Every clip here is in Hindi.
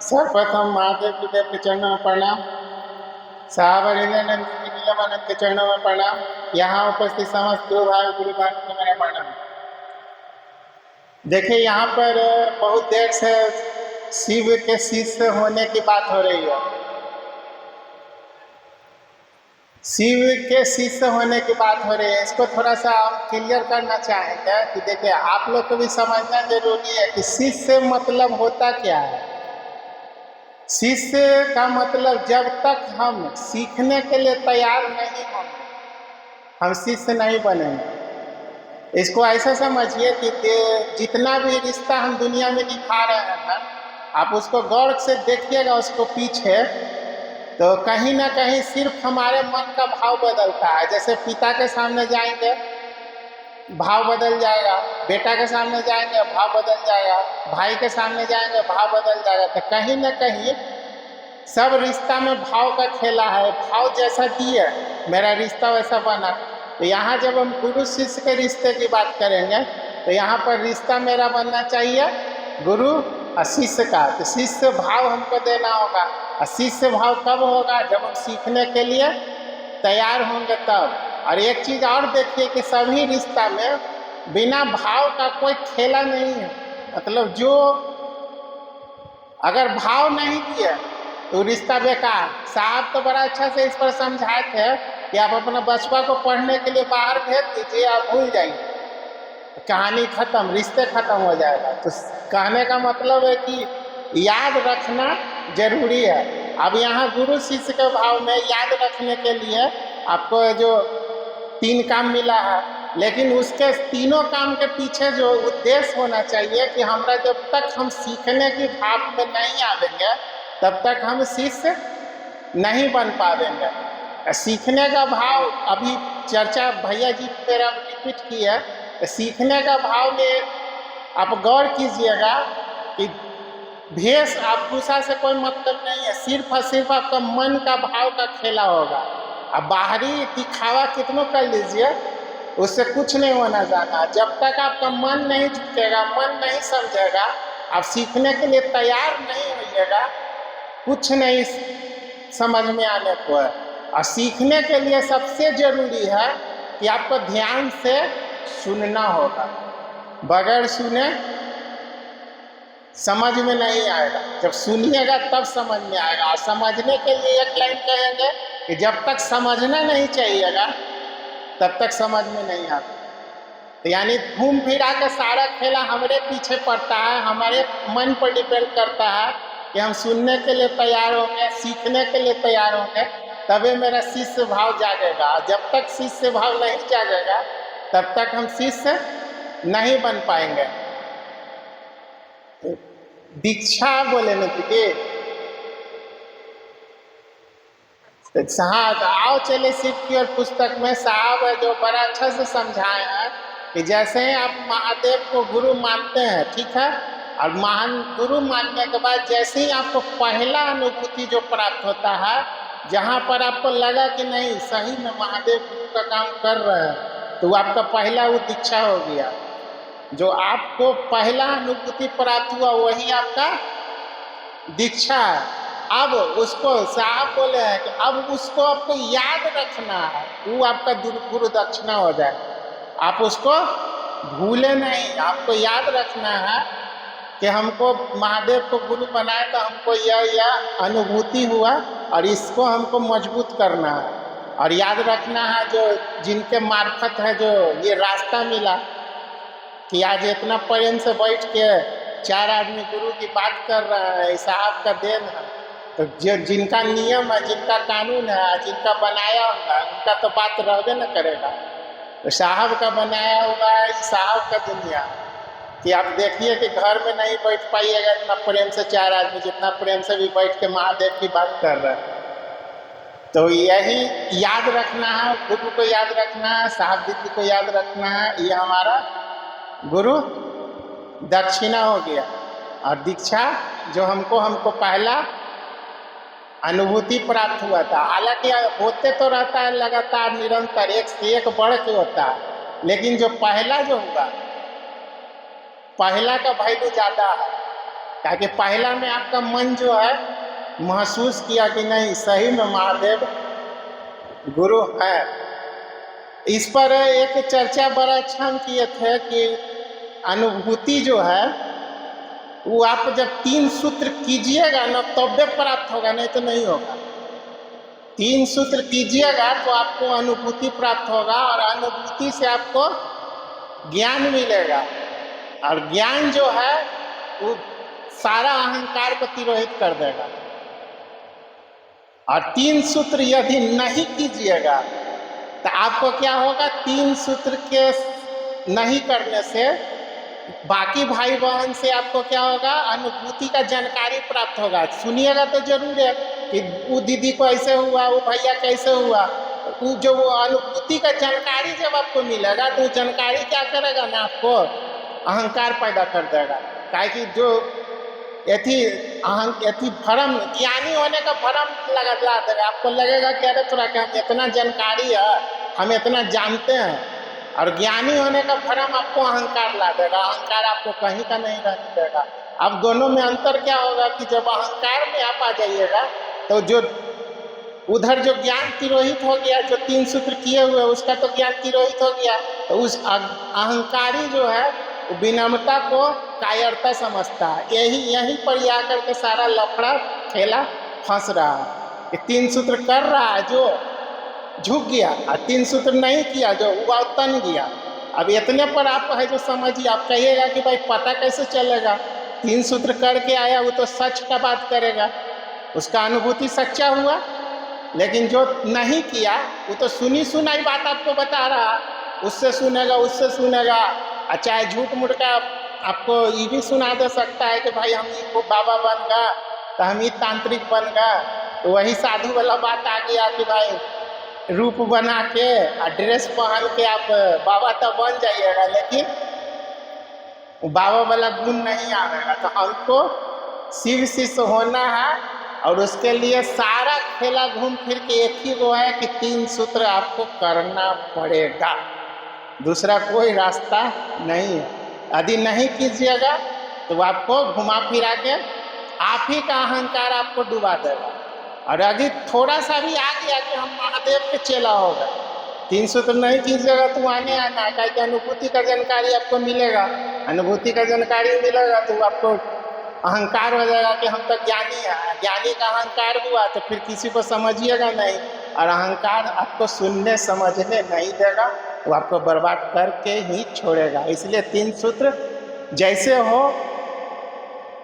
सर्वप्रथम महादेव जी देव के चरणों में प्रणाम। साहब हरिंद्रानंद जी नीलमानंद के चरणों में प्रणाम। यहाँ उपस्थित समस्त गुरु भाई को मेरा प्रणाम। देखिए, यहाँ पर बहुत देर से शिव के शिष्य होने की बात हो रही है। शिव के शिष्य होने की बात हो रही है, इसको थोड़ा सा हम क्लियर करना चाहेंगे कि देखिए, आप लोग को भी समझना जरूरी है कि शिष्य मतलब होता क्या है। शिष्य का मतलब जब तक हम सीखने के लिए तैयार नहीं होंगे, हम शिष्य नहीं बनेंगे। इसको ऐसा समझिए कि जितना भी रिश्ता हम दुनिया में दिखा रहे हैं, आप उसको गौर से देखिएगा, उसको पीछे तो कहीं ना कहीं सिर्फ हमारे मन का भाव बदलता है। जैसे पिता के सामने जाएंगे, भाव बदल जाएगा, बेटा के सामने जाएंगे, भाव बदल जाएगा, भाई के सामने जाएंगे, भाव बदल जाएगा। तो कहीं ना कहीं सब रिश्ता में भाव का खेला है। भाव जैसा दिए मेरा रिश्ता वैसा बना। तो यहाँ जब हम गुरु शिष्य के रिश्ते की बात करेंगे तो यहाँ पर रिश्ता मेरा बनना चाहिए गुरु और शिष्य का। तो शिष्य भाव हमको देना होगा। और शिष्य भाव कब होगा? जब हम सीखने के लिए तैयार होंगे तब। और एक चीज़ और देखिए कि सभी रिश्ता में बिना भाव का कोई खेला नहीं है। मतलब जो अगर भाव नहीं दिए तो रिश्ता बेकार। साहब तो बड़ा अच्छा से इस पर समझाए थे कि आप अपना बचपा को पढ़ने के लिए बाहर भेज दीजिए, आप भूल जाएंगे, कहानी खत्म, रिश्ते खत्म हो जाएगा। तो कहने का मतलब है कि याद रखना जरूरी है। अब यहाँ गुरु शिष्य के भाव में याद रखने के लिए आपको जो 3 काम मिला है, लेकिन उसके तीनों काम के पीछे जो उद्देश्य होना चाहिए कि हमरा जब तक हम सीखने की भाव में नहीं आवेंगे तब तक हम शिष्य नहीं बन पाएंगे। सीखने का भाव अभी चर्चा भैया जी मेरा रिपीट की है। सीखने का भाव में आप गौर कीजिएगा कि भेष आभूषा से कोई मतलब नहीं है, सिर्फ और सिर्फ आपका मन का भाव का खेला होगा। अब बाहरी दिखावा कितना कर लीजिए, उससे कुछ नहीं होना जाना। जब तक आपका मन नहीं झुकेगा, मन नहीं समझेगा, आप सीखने के लिए तैयार नहीं होइएगा, कुछ नहीं समझ में आने को है। और सीखने के लिए सबसे जरूरी है कि आपको ध्यान से सुनना होगा। बगैर सुने समझ में नहीं आएगा, जब सुनिएगा तब समझ में आएगा। और समझने के लिए एक लाइन कहेंगे कि जब तक समझना नहीं चाहिएगा तब तक समझ में नहीं आता। तो यानी घूम फिरा के सारा खेला हमारे पीछे पड़ता है, हमारे मन पर डिपेंड करता है कि हम सुनने के लिए तैयार होंगे, सीखने के लिए तैयार होंगे, तभी मेरा शिष्य भाव जागेगा। जब तक शिष्य भाव नहीं जागेगा तब तक हम शिष्य नहीं बन पाएंगे। दीक्षा बोले न तुझे साहब, आओ चले शिव की और पुस्तक में साहब है जो बड़ा अच्छा से समझाए हैं कि जैसे ही आप महादेव को गुरु मानते हैं, ठीक है, और महान गुरु मानने के बाद जैसे ही आपको पहला अनुभूति जो प्राप्त होता है, जहाँ पर आपको लगा कि नहीं सही में महादेव गुरु का काम कर रहे हैं, तो आपका पहला वो दीक्षा हो गया। जो आपको पहला अनुभूति प्राप्त हुआ वही आपका दीक्षा है। अब उसको साहब बोले हैं कि अब उसको आपको याद रखना है, वो आपका गुरु दक्षिणा हो जाए। आप उसको भूले नहीं, आपको याद रखना है कि हमको महादेव को गुरु बनाए तो हमको यह अनुभूति हुआ और इसको हमको मजबूत करना है। और याद रखना है जो जिनके मार्फत है जो ये रास्ता मिला कि आज इतना प्रेम से बैठ के 4 आदमी गुरु की बात कर रहे हैं, साहब का देन है। तो जो जिनका नियम है, जिनका कानून है, जिनका बनाया होगा, उनका तो बात रहबे न करेगा। तो साहब का बनाया हुआ है, साहब का दुनिया कि आप देखिए कि घर में नहीं बैठ पाइएगा इतना प्रेम से 4 आदमी, जितना प्रेम से भी बैठ के महादेव की बात कर रहे हैं। तो यही याद रखना है, गुरु को याद रखना है, साहब दीदी को याद रखना है। ये हमारा गुरु दक्षिणा हो गया। और दीक्षा जो हमको पहला अनुभूति प्राप्त हुआ था। हालांकि होते तो रहता है लगातार निरंतर, एक से एक बढ़ के होता है, लेकिन जो पहला जो हुआ, पहला का वैल्यू ज़्यादा है। ताकि पहला में आपका मन जो है महसूस किया कि नहीं सही में महादेव गुरु है। इस पर एक चर्चा बड़ा अच्छा हम किए थे कि अनुभूति जो है वो आप जब 3 सूत्र कीजिएगा ना तब प्राप्त होगा, नहीं तो नहीं होगा। 3 सूत्र कीजिएगा तो आपको अनुभूति प्राप्त होगा और अनुभूति से आपको ज्ञान मिलेगा और ज्ञान जो है वो सारा अहंकार को तिरोहित कर देगा। और 3 सूत्र यदि नहीं कीजिएगा तो आपको क्या होगा, 3 सूत्र के नहीं करने से बाकी भाई बहन से आपको क्या होगा, अनुभूति का जानकारी प्राप्त होगा। सुनिएगा तो जरूर है कि वो दीदी को ऐसे हुआ, वो भैया कैसे हुआ, वो जो वो अनुभूति का जानकारी जब आपको मिलेगा तो जानकारी क्या करेगा ना, आपको अहंकार पैदा कर देगा। ताकि जो यथी भ्रम, ज्ञानी होने का भ्रम लगा देगा। आपको लगेगा कि अरे थोड़ा क्या इतना जानकारी है, हम इतना जानते हैं। और ज्ञानी होने का भ्रम आपको अहंकार ला देगा, अहंकार आपको कहीं का नहीं रहने देगा। अब दोनों में अंतर क्या होगा कि जब अहंकार में आप आ जाइएगा तो जो उधर जो ज्ञान तिरोहित हो गया, जो 3 सूत्र किए हुए उसका तो ज्ञान तिरोहित हो गया, तो उस अहंकारी जो है विनम्रता को कायरता समझता है। यही पर जा करके सारा लफड़ा खेला फंस रहा है कि 3 सूत्र कर रहा है जो झुक गया और 3 सूत्र नहीं किया जो हुआ तन गया। अब इतने पर आप है जो समझिए, आप कहिएगा कि भाई पता कैसे चलेगा, 3 सूत्र करके आया वो तो सच का बात करेगा, उसका अनुभूति सच्चा हुआ। लेकिन जो नहीं किया वो तो सुनी सुनाई बात आपको बता रहा, उससे सुनेगा और चाहे झूठ मूठ का आपको ये भी सुना दे सकता है कि भाई हम वो बाबा बन गया तो हम ही तांत्रिक बन गए। तो वही साधु वाला बात आ गया कि भाई रूप बना के और ड्रेस पहन के आप बाबा तो बन जाइएगा, लेकिन बाबा वाला गुण नहीं आएगा। तो हमको शिव शिष्य होना है और उसके लिए सारा खेला घूम फिर के एक ही वो है कि 3 सूत्र आपको करना पड़ेगा, दूसरा कोई रास्ता नहीं है। यदि नहीं कीजिएगा तो आपको घुमा फिरा के आप ही का अहंकार आपको डुबा देगा। और यदि थोड़ा सा भी आ गया कि हम महादेव के चेला हो गए, 3 सूत्र नहीं कीजिएगा तो आने आना है कि अनुभूति का जानकारी आपको मिलेगा। अनुभूति का जानकारी मिलेगा तो आपको अहंकार हो जाएगा कि हम तो ज्ञानी हैं। ज्ञानी का अहंकार हुआ तो फिर किसी को समझिएगा नहीं, और अहंकार आपको सुनने समझने नहीं देगा, वो आपको बर्बाद करके ही छोड़ेगा। इसलिए 3 सूत्र जैसे हो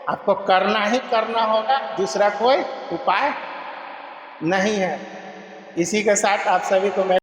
आपको करना ही करना होगा, दूसरा कोई उपाय नहीं है। इसी के साथ आप सभी को मैं